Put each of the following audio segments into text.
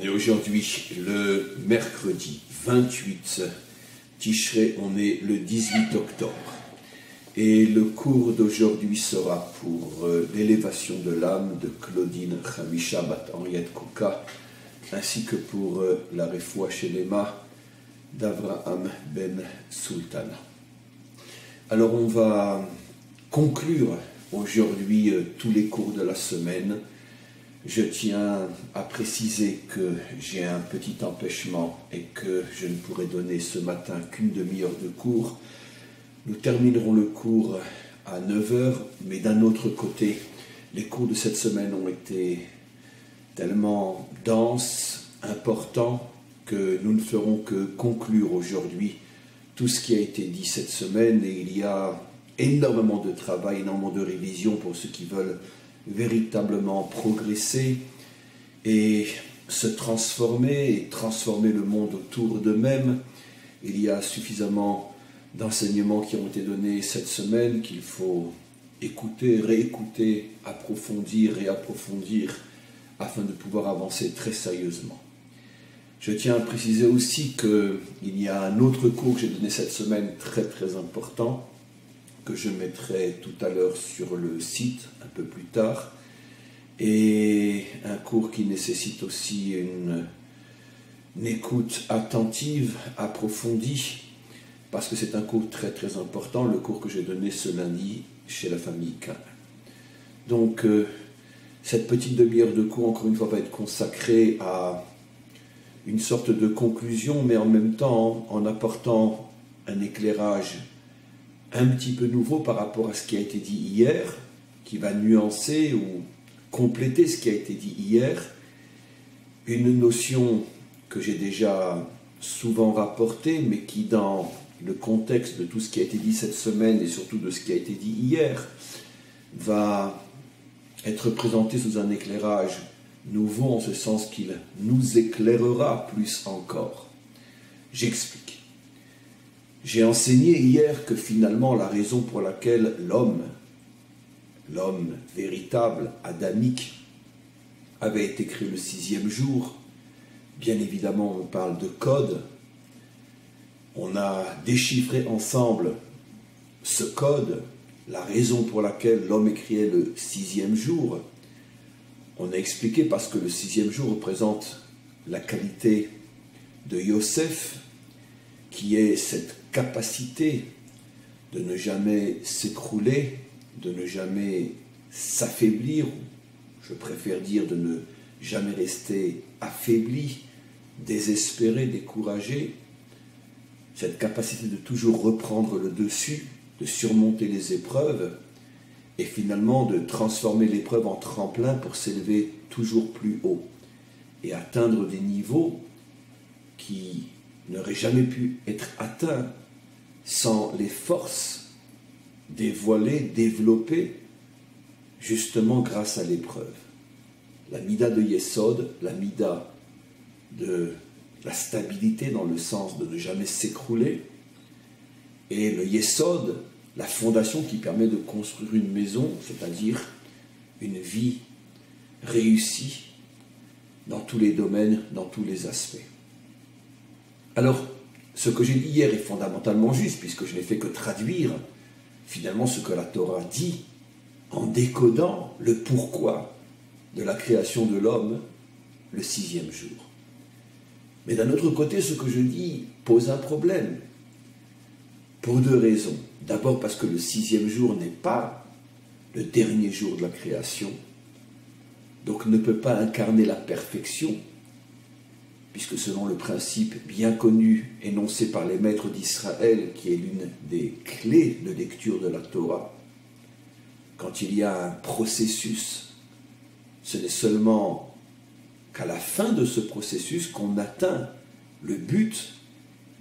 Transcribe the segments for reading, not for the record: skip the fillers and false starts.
Et aujourd'hui, le mercredi 28 Tishré, on est le 18 octobre. Et le cours d'aujourd'hui sera pour l'élévation de l'âme de Claudine Chamisha Bat Henriette Kouka, ainsi que pour la Refoua Shelema d'Avraham Ben Sultana. Alors on va conclure aujourd'hui tous les cours de la semaine. Je tiens à préciser que j'ai un petit empêchement et que je ne pourrai donner ce matin qu'une demi-heure de cours. Nous terminerons le cours à 9 h, mais d'un autre côté, les cours de cette semaine ont été tellement denses, importants, que nous ne ferons que conclure aujourd'hui tout ce qui a été dit cette semaine. Et il y a énormément de travail, énormément de révision pour ceux qui veulent véritablement progresser et se transformer et transformer le monde autour d'eux-mêmes. Il y a suffisamment d'enseignements qui ont été donnés cette semaine qu'il faut écouter, réécouter, approfondir, réapprofondir afin de pouvoir avancer très sérieusement. Je tiens à préciser aussi qu'il y a un autre cours que j'ai donné cette semaine très très important que je mettrai tout à l'heure sur le site un peu plus tard, et un cours qui nécessite aussi une écoute attentive, approfondie, parce que c'est un cours très très important, le cours que j'ai donné ce lundi chez la famille Kahn. Donc cette petite demi-heure de cours, encore une fois, va être consacrée à une sorte de conclusion, mais en même temps en apportant un éclairage un petit peu nouveau par rapport à ce qui a été dit hier, qui va nuancer ou compléter ce qui a été dit hier, une notion que j'ai déjà souvent rapportée, mais qui dans le contexte de tout ce qui a été dit cette semaine et surtout de ce qui a été dit hier, va être présentée sous un éclairage nouveau, en ce sens qu'il nous éclairera plus encore. J'explique. J'ai enseigné hier que finalement la raison pour laquelle l'homme véritable, adamique, avait été créé le 6e jour, bien évidemment on parle de code, on a déchiffré ensemble ce code, la raison pour laquelle l'homme est créé le 6e jour. On a expliqué parce que le 6e jour représente la qualité de Yosef, qui est cette capacité de ne jamais s'écrouler, de ne jamais s'affaiblir, je préfère dire de ne jamais rester affaibli, désespéré, découragé, cette capacité de toujours reprendre le dessus, de surmonter les épreuves et finalement de transformer l'épreuve en tremplin pour s'élever toujours plus haut et atteindre des niveaux qui n'aurait jamais pu être atteint sans les forces dévoilées, développées, justement grâce à l'épreuve. La mida de Yesod, la mida de la stabilité dans le sens de ne jamais s'écrouler, et le Yesod, la fondation qui permet de construire une maison, c'est-à-dire une vie réussie dans tous les domaines, dans tous les aspects. Alors, ce que j'ai dit hier est fondamentalement juste, puisque je n'ai fait que traduire finalement ce que la Torah dit en décodant le pourquoi de la création de l'homme le 6e jour. Mais d'un autre côté, ce que je dis pose un problème, pour 2 raisons. D'abord parce que le 6e jour n'est pas le dernier jour de la création, donc ne peut pas incarner la perfection, puisque selon le principe bien connu énoncé par les maîtres d'Israël, qui est l'une des clés de lecture de la Torah, quand il y a un processus, ce n'est seulement qu'à la fin de ce processus qu'on atteint le but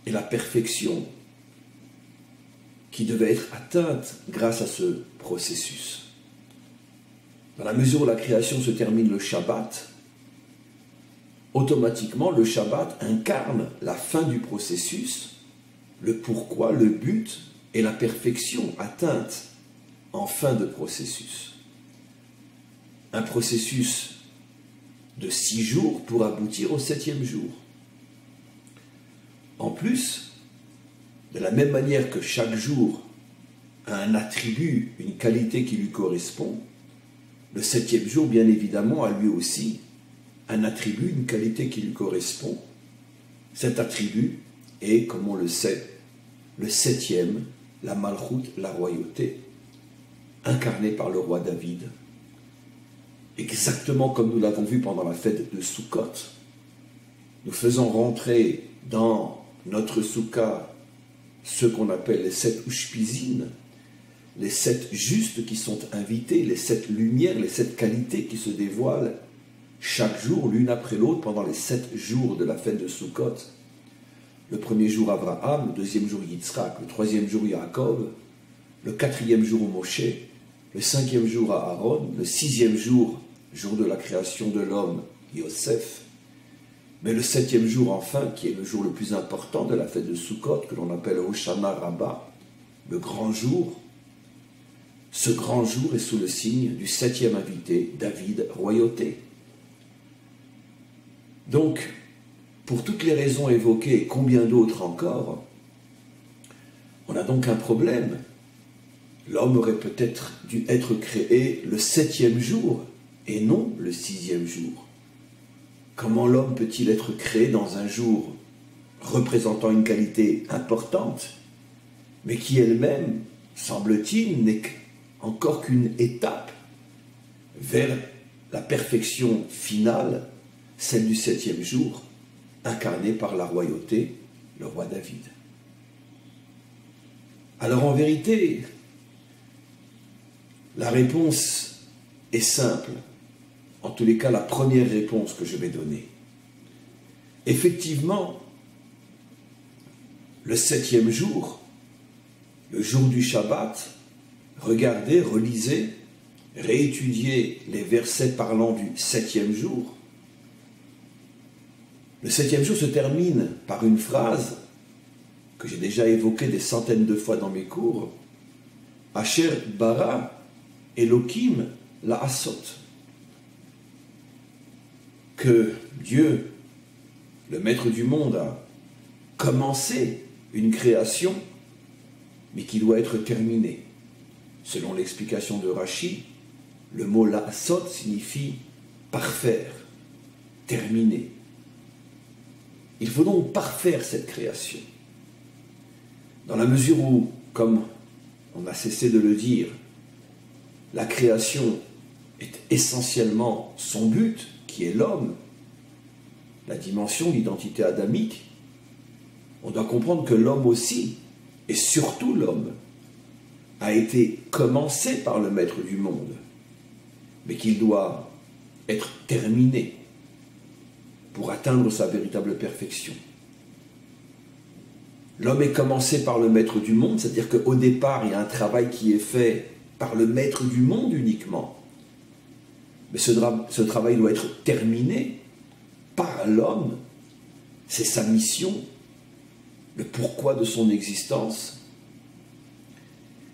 et la perfection qui devait être atteinte grâce à ce processus. Dans la mesure où la création se termine le Shabbat, automatiquement, le Shabbat incarne la fin du processus, le pourquoi, le but et la perfection atteinte en fin de processus. Un processus de 6 jours pour aboutir au 7e jour. En plus, de la même manière que chaque jour a un attribut, une qualité qui lui correspond, le 7e jour, bien évidemment, a lui aussi un attribut, une qualité qui lui correspond. Cet attribut est, comme on le sait, le 7e, la Malchout, la royauté, incarnée par le roi David. Exactement comme nous l'avons vu pendant la fête de Sukkot, nous faisons rentrer dans notre soukha ce qu'on appelle les 7 ushpizines, les 7 justes qui sont invités, les 7 lumières, les 7 qualités qui se dévoilent chaque jour, l'une après l'autre, pendant les 7 jours de la fête de Sukkot. Le premier jour Abraham, le deuxième jour Yitzhak, le troisième jour Yaakov, le 4e jour Moshe, le 5e jour à Aaron, le 6e jour, jour de la création de l'homme, Yosef, mais le 7e jour enfin, qui est le jour le plus important de la fête de Sukkot, que l'on appelle Hoshana Rabbah, le grand jour. Ce grand jour est sous le signe du 7e invité, David, royauté. Donc, pour toutes les raisons évoquées et combien d'autres encore, on a donc un problème. L'homme aurait peut-être dû être créé le 7e jour et non le 6e jour. Comment l'homme peut-il être créé dans un jour représentant une qualité importante, mais qui elle-même, semble-t-il, n'est encore qu'une étape vers la perfection finale, celle du 7e jour, incarnée par la royauté, le roi David. Alors en vérité, la réponse est simple. En tous les cas, la première réponse que je vais donner. Effectivement, le 7e jour, le jour du Shabbat, regardez, relisez, réétudiez les versets parlant du 7e jour. Le 7e jour se termine par une phrase que j'ai déjà évoquée des centaines de fois dans mes cours. Asher bara Elohim la asot. Que Dieu, le maître du monde, a commencé une création, mais qui doit être terminée. Selon l'explication de Rashi, le mot la asot signifie parfaire, terminer. Il faut donc parfaire cette création. Dans la mesure où, comme on n'a cessé de le dire, la création est essentiellement son but, qui est l'homme, la dimension, l'identité adamique, on doit comprendre que l'homme aussi, et surtout l'homme, a été commencé par le maître du monde, mais qu'il doit être terminé pour atteindre sa véritable perfection. L'homme est commencé par le maître du monde, c'est-à-dire qu'au départ, il y a un travail qui est fait par le maître du monde uniquement. Mais ce travail doit être terminé par l'homme. C'est sa mission, le pourquoi de son existence.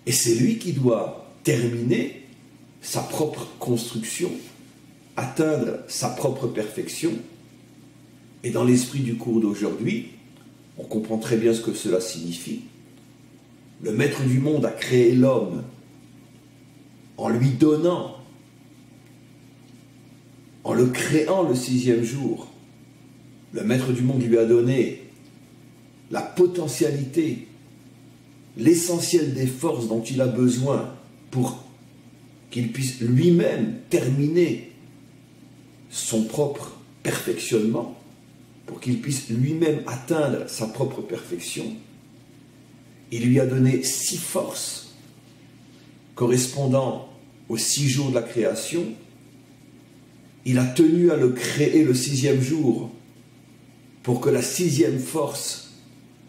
Et c'est lui qui doit terminer sa propre construction, atteindre sa propre perfection. Et dans l'esprit du cours d'aujourd'hui, on comprend très bien ce que cela signifie. Le maître du monde a créé l'homme en lui donnant, en le créant le 6e jour. Le maître du monde lui a donné la potentialité, l'essentiel des forces dont il a besoin pour qu'il puisse lui-même terminer son propre perfectionnement, pour qu'il puisse lui-même atteindre sa propre perfection. Il lui a donné 6 forces correspondant aux 6 jours de la création. Il a tenu à le créer le 6e jour pour que la 6e force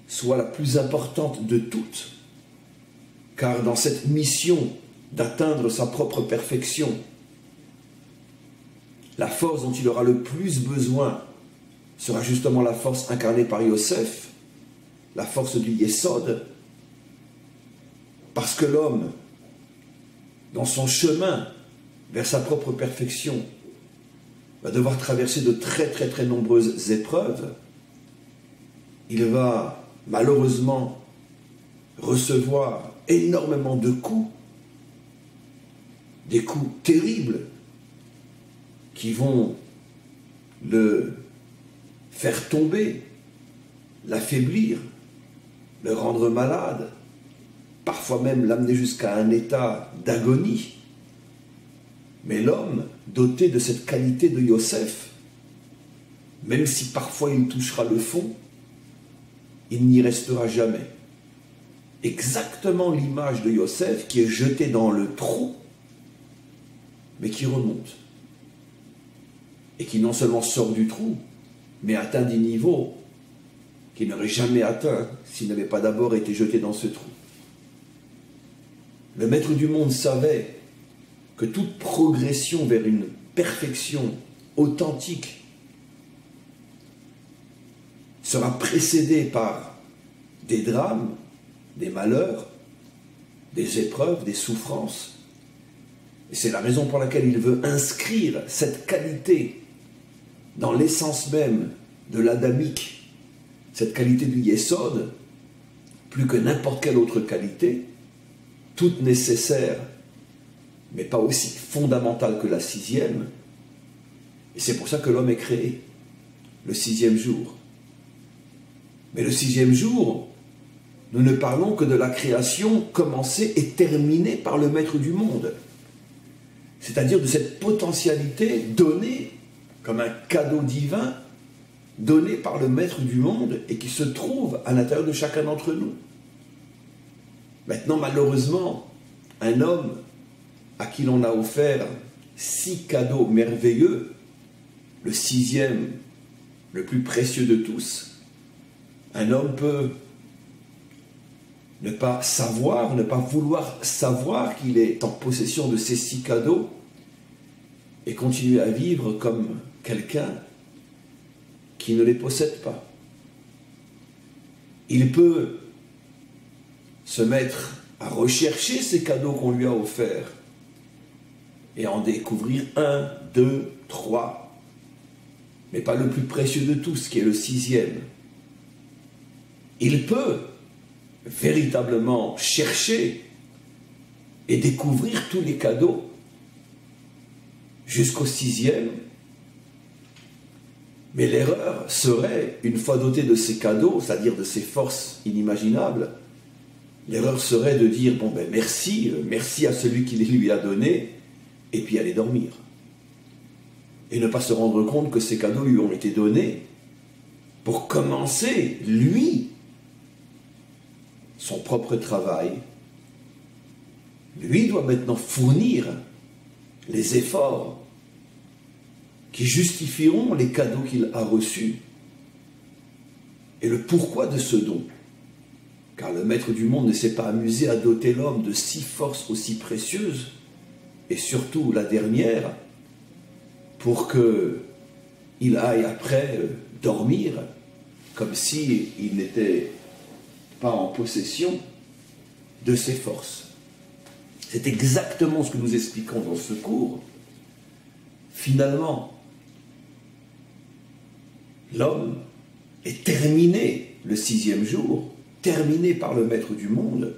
soit la plus importante de toutes, car dans cette mission d'atteindre sa propre perfection, la force dont il aura le plus besoin sera justement la force incarnée par Yosef, la force du Yesod, parce que l'homme, dans son chemin vers sa propre perfection, va devoir traverser de très nombreuses épreuves. Il va malheureusement recevoir énormément de coups, des coups terribles qui vont le faire tomber, l'affaiblir, le rendre malade, parfois même l'amener jusqu'à un état d'agonie. Mais l'homme, doté de cette qualité de Yosef, même si parfois il touchera le fond, il n'y restera jamais. Exactement l'image de Yosef qui est jeté dans le trou, mais qui remonte. Et qui non seulement sort du trou, mais atteint des niveaux qu'il n'aurait jamais atteints s'il n'avait pas d'abord été jeté dans ce trou. Le maître du monde savait que toute progression vers une perfection authentique sera précédée par des drames, des malheurs, des épreuves, des souffrances. Et c'est la raison pour laquelle il veut inscrire cette qualité dans l'essence même de l'adamique, cette qualité du Yesod, plus que n'importe quelle autre qualité, toute nécessaire, mais pas aussi fondamentale que la sixième. Et c'est pour ça que l'homme est créé, le sixième jour. Mais le sixième jour, nous ne parlons que de la création commencée et terminée par le Maître du monde. C'est-à-dire de cette potentialité donnée comme un cadeau divin, donné par le Maître du monde et qui se trouve à l'intérieur de chacun d'entre nous. Maintenant, malheureusement, un homme à qui l'on a offert 6 cadeaux merveilleux, le 6e, le plus précieux de tous, un homme peut ne pas savoir, ne pas vouloir savoir qu'il est en possession de ces 6 cadeaux et continuer à vivre comme quelqu'un qui ne les possède pas. Il peut se mettre à rechercher ces cadeaux qu'on lui a offerts et en découvrir 1, 2, 3, mais pas le plus précieux de tous, qui est le 6e. Il peut véritablement chercher et découvrir tous les cadeaux jusqu'au 6e, mais l'erreur serait, une fois doté de ces cadeaux, c'est-à-dire de ces forces inimaginables, l'erreur serait de dire, bon ben merci à celui qui les lui a donnés, et puis aller dormir. Et ne pas se rendre compte que ces cadeaux lui ont été donnés pour commencer, lui, son propre travail. Lui doit maintenant fournir les efforts qui justifieront les cadeaux qu'il a reçus et le pourquoi de ce don. Car le Maître du monde ne s'est pas amusé à doter l'homme de 6 forces aussi précieuses, et surtout la dernière, pour qu'il aille après dormir, comme s'il n'était pas en possession de ses forces. C'est exactement ce que nous expliquons dans ce cours. Finalement, l'homme est terminé le 6e jour, terminé par le Maître du monde,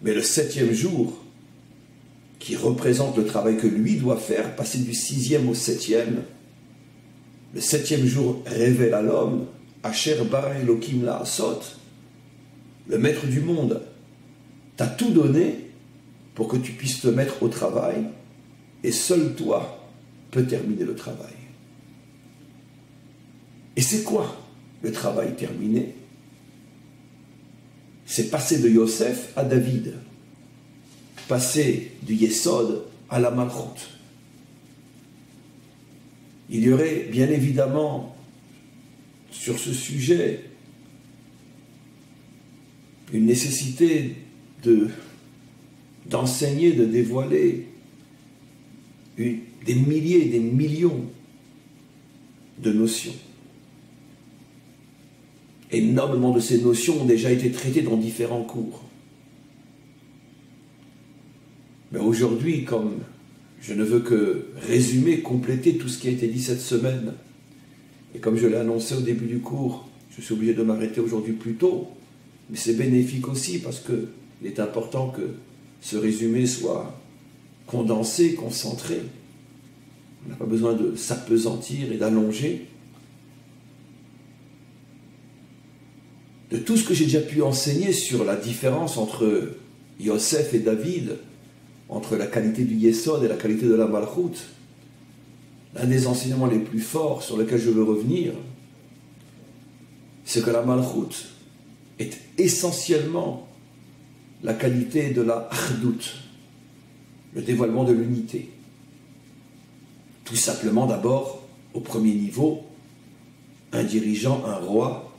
mais le 7e jour, qui représente le travail que lui doit faire, passer du 6e au 7e, le 7e jour révèle à l'homme, Asher bara Elokim la'asot, le Maître du monde t'a tout donné pour que tu puisses te mettre au travail, et seul toi peux terminer le travail. Et c'est quoi le travail terminé? C'est passer de Yosef à David, passer du Yesod à la Malchut. Il y aurait bien évidemment sur ce sujet une nécessité d'enseigner, de dévoiler des milliers, des millions de notions. Énormément de ces notions ont déjà été traitées dans différents cours. Mais aujourd'hui, comme je ne veux que résumer, compléter tout ce qui a été dit cette semaine. Et comme je l'ai annoncé au début du cours, je suis obligé de m'arrêter aujourd'hui plus tôt, mais c'est bénéfique aussi parce qu'il est important que ce résumé soit condensé, concentré. On n'a pas besoin de s'appesantir et d'allonger. De tout ce que j'ai déjà pu enseigner sur la différence entre Yosef et David, entre la qualité du Yesod et la qualité de la Malchut, l'un des enseignements les plus forts sur lesquels je veux revenir, c'est que la Malchut est essentiellement la qualité de la Achdut, le dévoilement de l'unité. Tout simplement d'abord, au premier niveau, un dirigeant, un roi,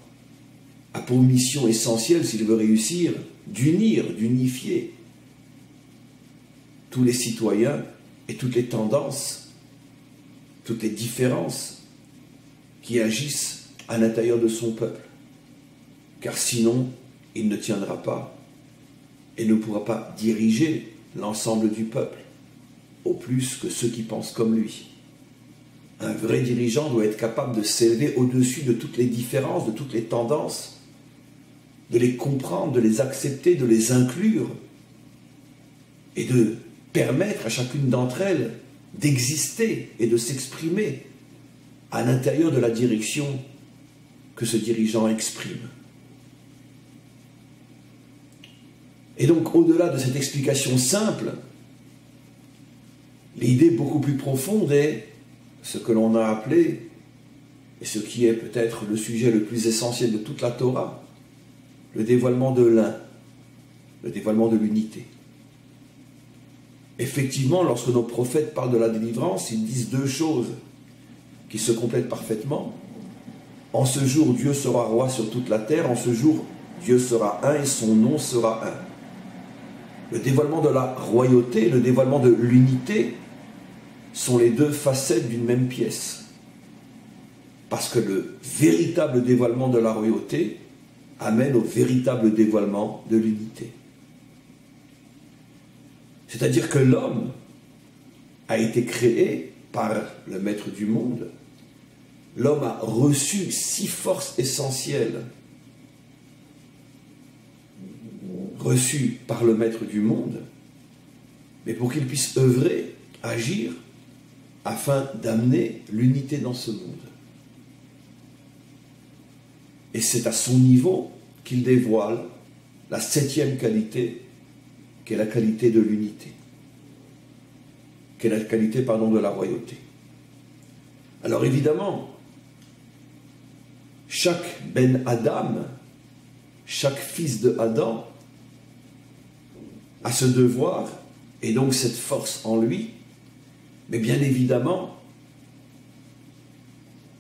a pour mission essentielle, s'il veut réussir, d'unir, d'unifier tous les citoyens et toutes les tendances, toutes les différences qui agissent à l'intérieur de son peuple. Car sinon, il ne tiendra pas et ne pourra pas diriger l'ensemble du peuple, au plus que ceux qui pensent comme lui. Un vrai dirigeant doit être capable de s'élever au-dessus de toutes les différences, de toutes les tendances, de les comprendre, de les accepter, de les inclure et de permettre à chacune d'entre elles d'exister et de s'exprimer à l'intérieur de la direction que ce dirigeant exprime. Et donc, au-delà de cette explication simple, l'idée beaucoup plus profonde est ce que l'on a appelé, et ce qui est peut-être le sujet le plus essentiel de toute la Torah, le dévoilement de l'un, le dévoilement de l'unité. Effectivement, lorsque nos prophètes parlent de la délivrance, ils disent deux choses qui se complètent parfaitement. En ce jour, Dieu sera roi sur toute la terre. En ce jour, Dieu sera un et son nom sera un. Le dévoilement de la royauté et le dévoilement de l'unité sont les deux facettes d'une même pièce. Parce que le véritable dévoilement de la royauté amène au véritable dévoilement de l'unité. C'est-à-dire que l'homme a été créé par le maître du monde. L'homme a reçu 6 forces essentielles reçues par le maître du monde, mais pour qu'il puisse œuvrer, agir, afin d'amener l'unité dans ce monde. Et c'est à son niveau qu'il dévoile la 7e qualité, qui est la qualité de l'unité, qui est la qualité, de la royauté. Alors évidemment, chaque Ben Adam, chaque fils de Adam, a ce devoir, et donc cette force en lui, mais bien évidemment,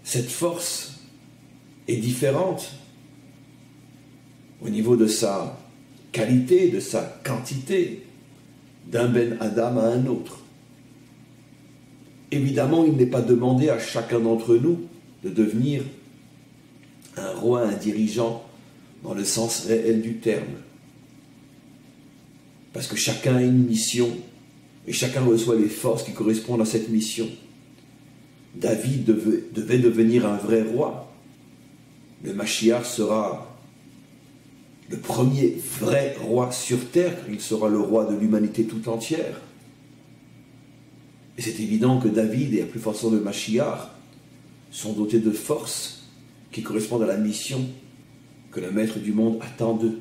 cette force est différente au niveau de sa qualité, de sa quantité, d'un Ben Adam à un autre. Évidemment, il n'est pas demandé à chacun d'entre nous de devenir un roi, un dirigeant, dans le sens réel du terme. Parce que chacun a une mission, et chacun reçoit les forces qui correspondent à cette mission. David devait devenir un vrai roi. Le Mashiach sera le premier vrai roi sur terre, il sera le roi de l'humanité tout entière. Et c'est évident que David, et à plus forte raison le Mashiach, sont dotés de forces qui correspondent à la mission que le maître du monde attend d'eux.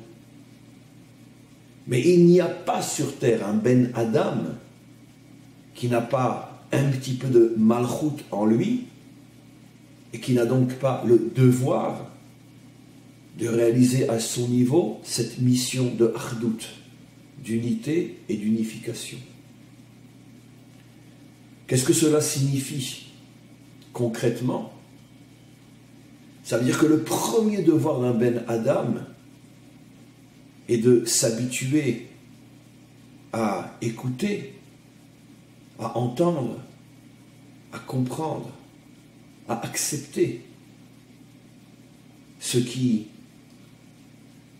Mais il n'y a pas sur terre un Ben Adam qui n'a pas un petit peu de malchut en lui et qui n'a donc pas le devoir de réaliser à son niveau cette mission de achdut, d'unité et d'unification. Qu'est-ce que cela signifie concrètement? Ça veut dire que le premier devoir d'un Ben Adam est de s'habituer à écouter, à entendre, à comprendre, à accepter ce qui,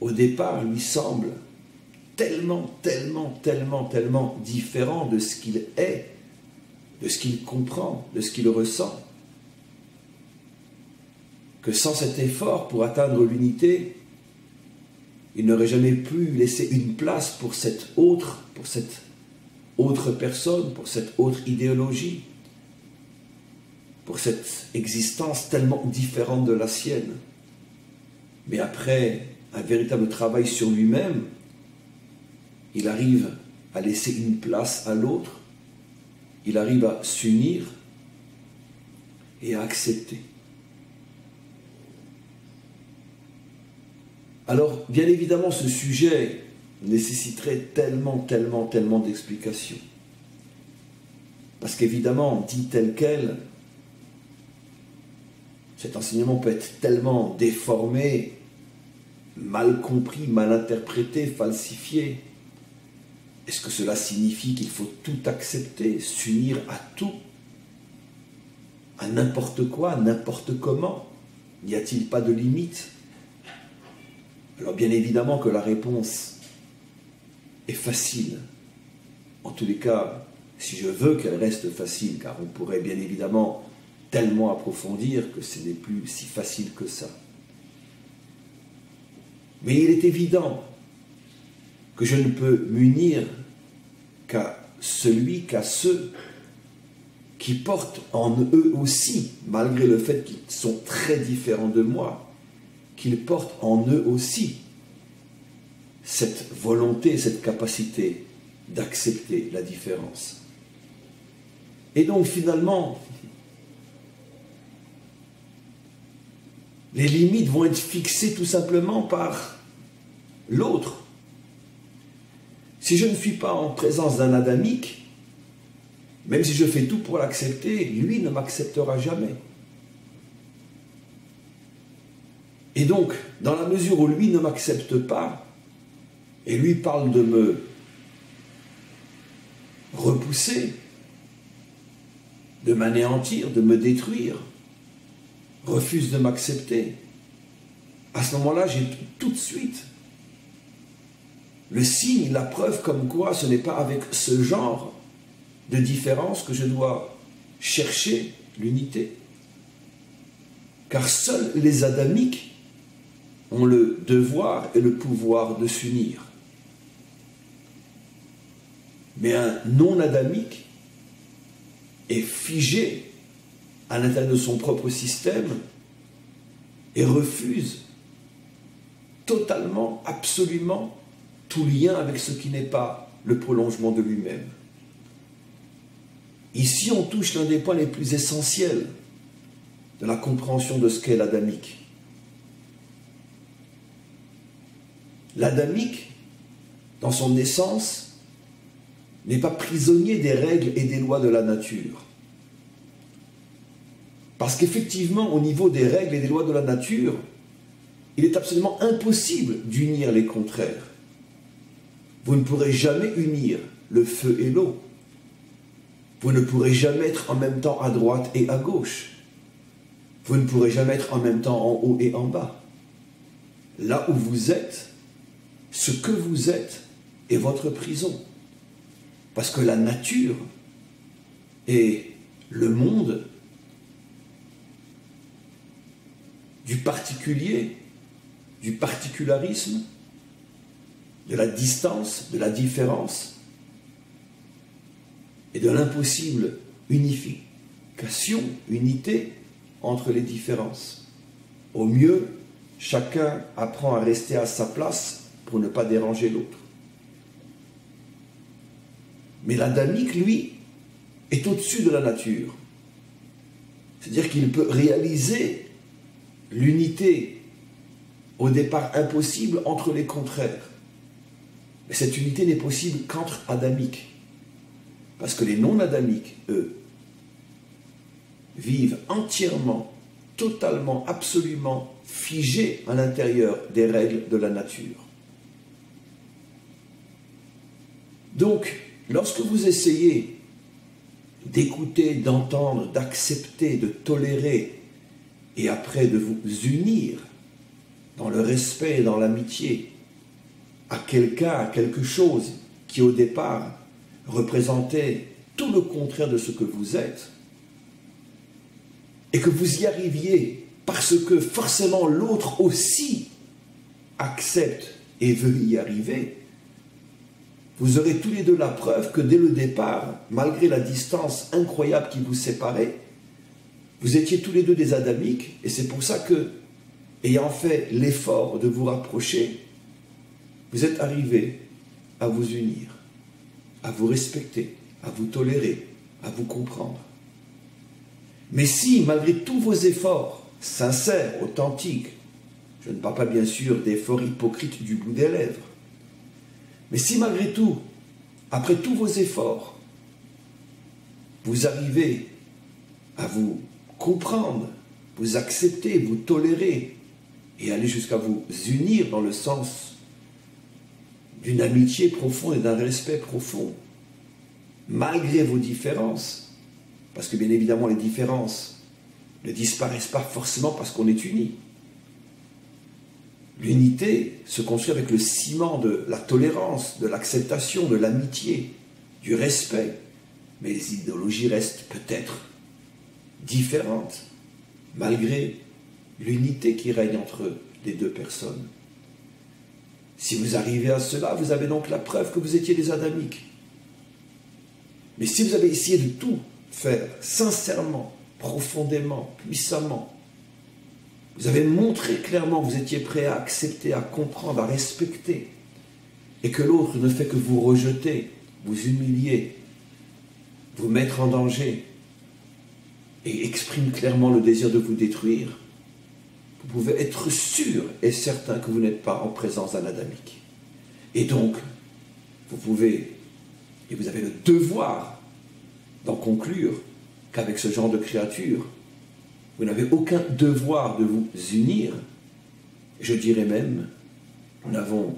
au départ, lui semble tellement différent de ce qu'il est de ce qu'il comprend, de ce qu'il ressent. Que sans cet effort pour atteindre l'unité, il n'aurait jamais pu laisser une place pour cette autre personne, pour cette autre idéologie, pour cette existence tellement différente de la sienne. Mais après un véritable travail sur lui-même, il arrive à laisser une place à l'autre, il arrive à s'unir et à accepter. Alors, bien évidemment, ce sujet nécessiterait tellement d'explications. Parce qu'évidemment, dit tel quel, cet enseignement peut être tellement déformé, mal compris, mal interprété, falsifié. Est-ce que cela signifie qu'il faut tout accepter, s'unir à tout, à n'importe quoi, n'importe comment? N'y a-t-il pas de limite? Alors bien évidemment que la réponse est facile. En tous les cas, si je veux qu'elle reste facile, car on pourrait bien évidemment tellement approfondir que ce n'est plus si facile que ça. Mais il est évident que je ne peux m'unir qu'à ceux qui portent en eux aussi, malgré le fait qu'ils sont très différents de moi, qu'ils portent en eux aussi cette volonté, cette capacité d'accepter la différence. Et donc finalement, les limites vont être fixées tout simplement par l'autre. Si je ne suis pas en présence d'un adamique, même si je fais tout pour l'accepter, lui ne m'acceptera jamais. Et donc, dans la mesure où lui ne m'accepte pas, et lui parle de me repousser, de m'anéantir, de me détruire, refuse de m'accepter, à ce moment-là, j'ai tout de suite le signe, la preuve comme quoi ce n'est pas avec ce genre de différence que je dois chercher l'unité. Car seuls les adamiques ont le devoir et le pouvoir de s'unir. Mais un non-adamique est figé à l'intérieur de son propre système et refuse totalement, absolument, tout lien avec ce qui n'est pas le prolongement de lui-même. Ici, on touche l'un des points les plus essentiels de la compréhension de ce qu'est l'adamique. L'adamique, dans son essence, n'est pas prisonnier des règles et des lois de la nature. Parce qu'effectivement, au niveau des règles et des lois de la nature, il est absolument impossible d'unir les contraires. Vous ne pourrez jamais unir le feu et l'eau. Vous ne pourrez jamais être en même temps à droite et à gauche. Vous ne pourrez jamais être en même temps en haut et en bas. Là où vous êtes, ce que vous êtes est votre prison. Parce que la nature et le monde du particulier, du particularisme, de la distance, de la différence et de l'impossible unification, unité entre les différences. Au mieux, chacun apprend à rester à sa place pour ne pas déranger l'autre. Mais l'adamique, lui, est au-dessus de la nature. C'est-à-dire qu'il peut réaliser l'unité au départ impossible entre les contraires. Mais cette unité n'est possible qu'entre adamiques. Parce que les non-adamiques, eux, vivent entièrement, totalement, absolument figés à l'intérieur des règles de la nature. Donc, lorsque vous essayez d'écouter, d'entendre, d'accepter, de tolérer, et après de vous unir dans le respect et dans l'amitié à quelqu'un, à quelque chose qui au départ représentait tout le contraire de ce que vous êtes, et que vous y arriviez parce que forcément l'autre aussi accepte et veut y arriver, vous aurez tous les deux la preuve que dès le départ, malgré la distance incroyable qui vous séparait, vous étiez tous les deux des adamiques, et c'est pour ça que, ayant fait l'effort de vous rapprocher, vous êtes arrivés à vous unir, à vous respecter, à vous tolérer, à vous comprendre. Mais si, malgré tous vos efforts, sincères, authentiques, je ne parle pas bien sûr d'efforts hypocrites du bout des lèvres, mais si malgré tout, après tous vos efforts, vous arrivez à vous comprendre, vous accepter, vous tolérer et aller jusqu'à vous unir dans le sens d'une amitié profonde et d'un respect profond, malgré vos différences, parce que bien évidemment les différences ne disparaissent pas forcément parce qu'on est unis. L'unité se construit avec le ciment de la tolérance, de l'acceptation, de l'amitié, du respect. Mais les idéologies restent peut-être différentes, malgré l'unité qui règne entre les deux personnes. Si vous arrivez à cela, vous avez donc la preuve que vous étiez des adamiques. Mais si vous avez essayé de tout faire sincèrement, profondément, puissamment, vous avez montré clairement que vous étiez prêt à accepter, à comprendre, à respecter, et que l'autre ne fait que vous rejeter, vous humilier, vous mettre en danger, et exprime clairement le désir de vous détruire, vous pouvez être sûr et certain que vous n'êtes pas en présence d'un adamique. Et donc, vous pouvez, et vous avez le devoir d'en conclure qu'avec ce genre de créature, vous n'avez aucun devoir de vous unir. Je dirais même, nous n'avons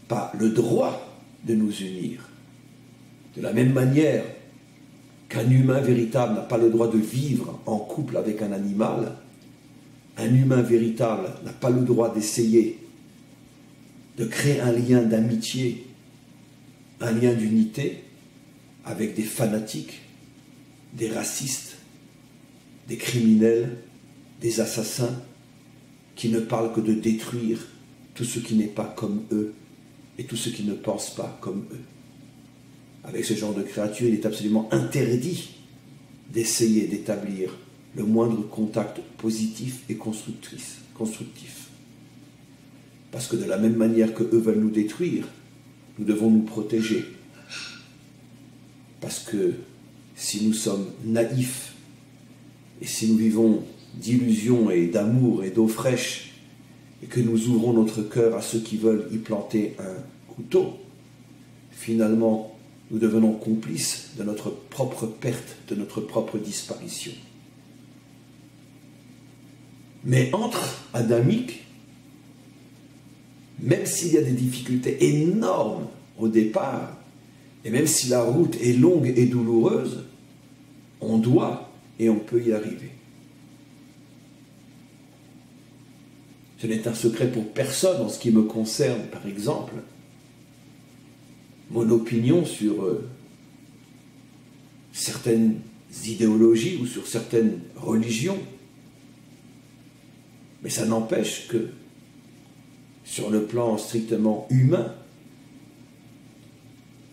pas le droit de nous unir. De la même manière qu'un humain véritable n'a pas le droit de vivre en couple avec un animal, un humain véritable n'a pas le droit d'essayer de créer un lien d'amitié, un lien d'unité avec des fanatiques, des racistes, des criminels, des assassins qui ne parlent que de détruire tout ce qui n'est pas comme eux et tout ce qui ne pense pas comme eux. Avec ce genre de créature, il est absolument interdit d'essayer d'établir le moindre contact positif et constructif. Parce que de la même manière que eux veulent nous détruire, nous devons nous protéger. Parce que si nous sommes naïfs et si nous vivons d'illusions et d'amour et d'eau fraîche et que nous ouvrons notre cœur à ceux qui veulent y planter un couteau, finalement, nous devenons complices de notre propre perte, de notre propre disparition. Mais entre adamiques, même s'il y a des difficultés énormes au départ, et même si la route est longue et douloureuse, on doit et on peut y arriver. Ce n'est un secret pour personne en ce qui me concerne, par exemple. Mon opinion sur certaines idéologies ou sur certaines religions. Mais ça n'empêche que, sur le plan strictement humain,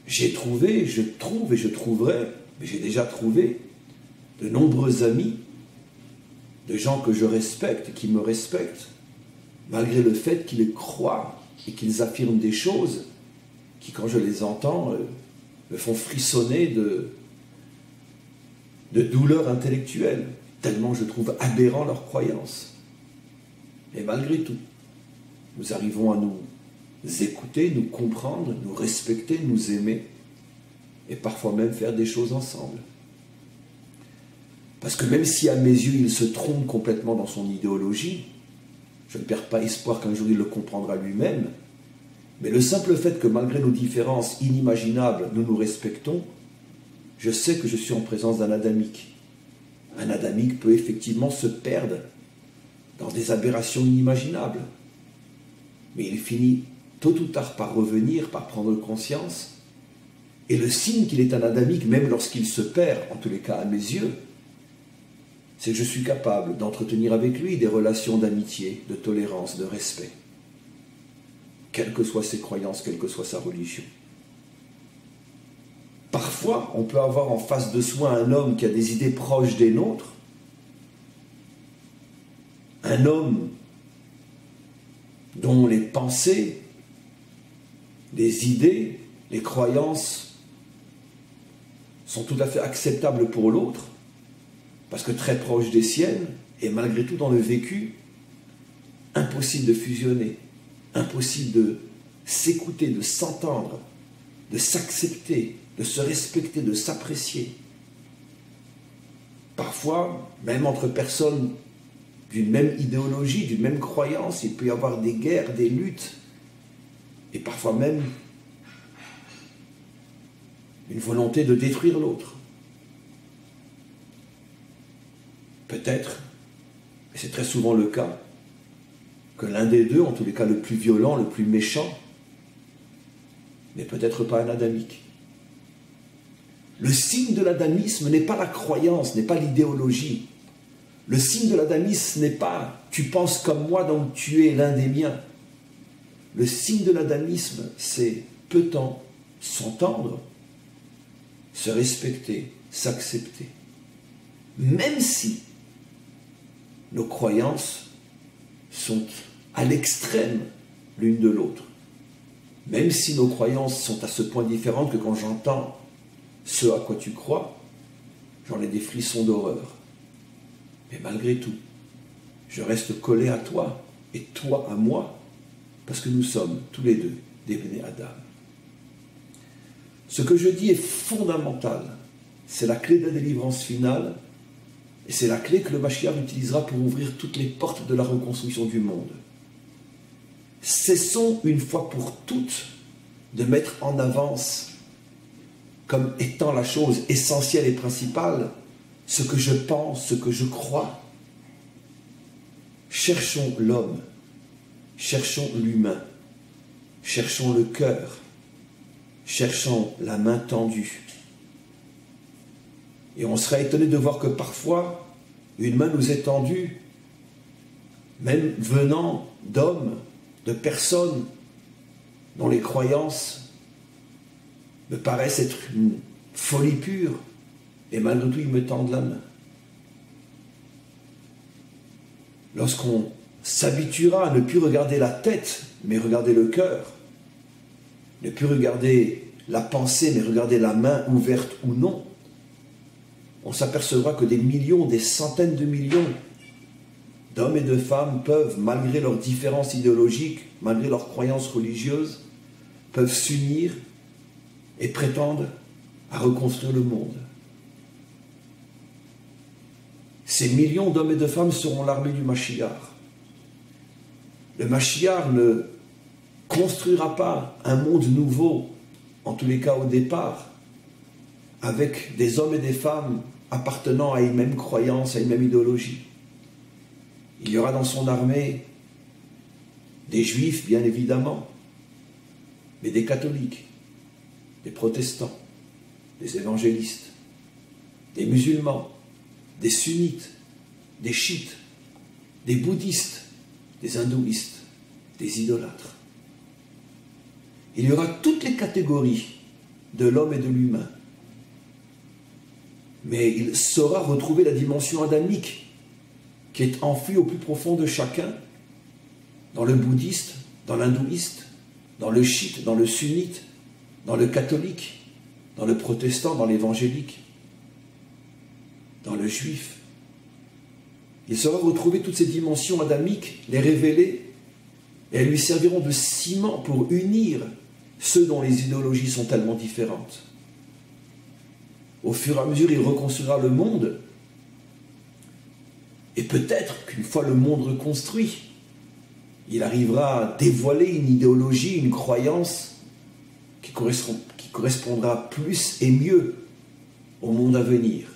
j'ai trouvé, je trouve et je trouverai, mais j'ai déjà trouvé de nombreux amis, de gens que je respecte et qui me respectent, malgré le fait qu'ils croient et qu'ils affirment des choses qui, quand je les entends, me font frissonner de douleur intellectuelle, tellement je trouve aberrant leurs croyances. Et malgré tout, nous arrivons à nous écouter, nous comprendre, nous respecter, nous aimer, et parfois même faire des choses ensemble. Parce que même si à mes yeux il se trompe complètement dans son idéologie, je ne perds pas espoir qu'un jour il le comprendra lui-même, mais le simple fait que malgré nos différences inimaginables, nous nous respectons, je sais que je suis en présence d'un adamique. Un adamique peut effectivement se perdre dans des aberrations inimaginables, mais il finit tôt ou tard par revenir, par prendre conscience, Et le signe qu'il est un adamique, même lorsqu'il se perd, en tous les cas à mes yeux, c'est que je suis capable d'entretenir avec lui des relations d'amitié, de tolérance, de respect, quelles que soient ses croyances, quelle que soit sa religion. Parfois, on peut avoir en face de soi un homme qui a des idées proches des nôtres, un homme dont les pensées, les idées, les croyances sont tout à fait acceptables pour l'autre, parce que très proches des siennes, et malgré tout dans le vécu, impossible de fusionner, impossible de s'écouter, de s'entendre, de s'accepter, de se respecter, de s'apprécier. Parfois, même entre personnes d'une même idéologie, d'une même croyance, il peut y avoir des guerres, des luttes, et parfois même une volonté de détruire l'autre. Peut-être, et c'est très souvent le cas, que l'un des deux, en tous les cas le plus violent, le plus méchant, n'est peut-être pas un adamique. Le signe de l'adamisme n'est pas la croyance, n'est pas l'idéologie. Le signe de l'adamisme n'est pas « tu penses comme moi, donc tu es l'un des miens ». Le signe de l'adamisme, c'est « peut-on s'entendre, se respecter, s'accepter ». Même si nos croyances sont à l'extrême l'une de l'autre, même si nos croyances sont à ce point différentes que quand j'entends ce à quoi tu crois, j'en ai des frissons d'horreur. Mais malgré tout, je reste collé à toi et toi à moi, parce que nous sommes tous les deux des Bnei Adam. Ce que je dis est fondamental. C'est la clé de la délivrance finale, et c'est la clé que le Mashiach utilisera pour ouvrir toutes les portes de la reconstruction du monde. Cessons une fois pour toutes de mettre en avance comme étant la chose essentielle et principale ce que je pense, ce que je crois. Cherchons l'homme, cherchons l'humain, cherchons le cœur, cherchons la main tendue. Et on serait étonné de voir que parfois, une main nous est tendue, même venant d'hommes, de personnes dont les croyances me paraissent être une folie pure, et malgré tout, ils me tendent la main. Lorsqu'on s'habituera à ne plus regarder la tête, mais regarder le cœur, ne plus regarder la pensée, mais regarder la main ouverte ou non, on s'apercevra que des millions, des centaines de millions d'hommes et de femmes peuvent, malgré leurs différences idéologiques, malgré leurs croyances religieuses, peuvent s'unir et prétendre à reconstruire le monde. Ces millions d'hommes et de femmes seront l'armée du Mashiach. Le Mashiach ne construira pas un monde nouveau, en tous les cas au départ, avec des hommes et des femmes appartenant à une même croyance, à une même idéologie. Il y aura dans son armée des juifs, bien évidemment, mais des catholiques, des protestants, des évangélistes, des musulmans, des sunnites, des chiites, des bouddhistes, des hindouistes, des idolâtres. Il y aura toutes les catégories de l'homme et de l'humain. Mais il saura retrouver la dimension adamique qui est enfouie au plus profond de chacun, dans le bouddhiste, dans l'hindouiste, dans le chiite, dans le sunnite, dans le catholique, dans le protestant, dans l'évangélique, dans le juif. Il saura retrouver toutes ces dimensions adamiques, les révéler, et elles lui serviront de ciment pour unir ceux dont les idéologies sont tellement différentes. Au fur et à mesure, il reconstruira le monde, et peut-être qu'une fois le monde reconstruit, il arrivera à dévoiler une idéologie, une croyance qui correspondra plus et mieux au monde à venir.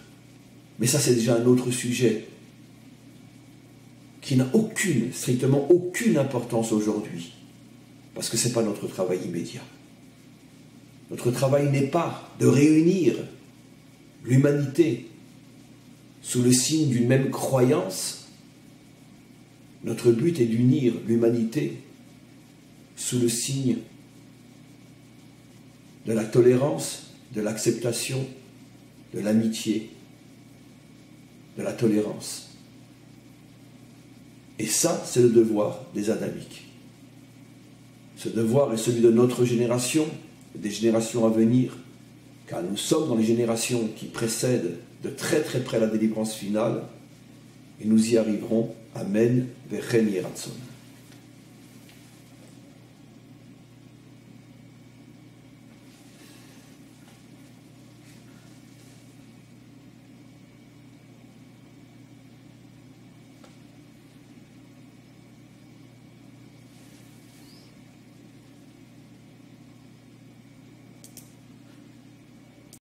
Mais ça, c'est déjà un autre sujet qui n'a strictement aucune importance aujourd'hui, parce que ce n'est pas notre travail immédiat. Notre travail n'est pas de réunir l'humanité sous le signe d'une même croyance. Notre but est d'unir l'humanité sous le signe de la tolérance, de l'acceptation, de l'amitié, de la tolérance. Et ça, c'est le devoir des adamiques. Ce devoir est celui de notre génération, des générations à venir, car nous sommes dans les générations qui précèdent de très très près la délivrance finale, et nous y arriverons. Amen. Vechen Yeratzon.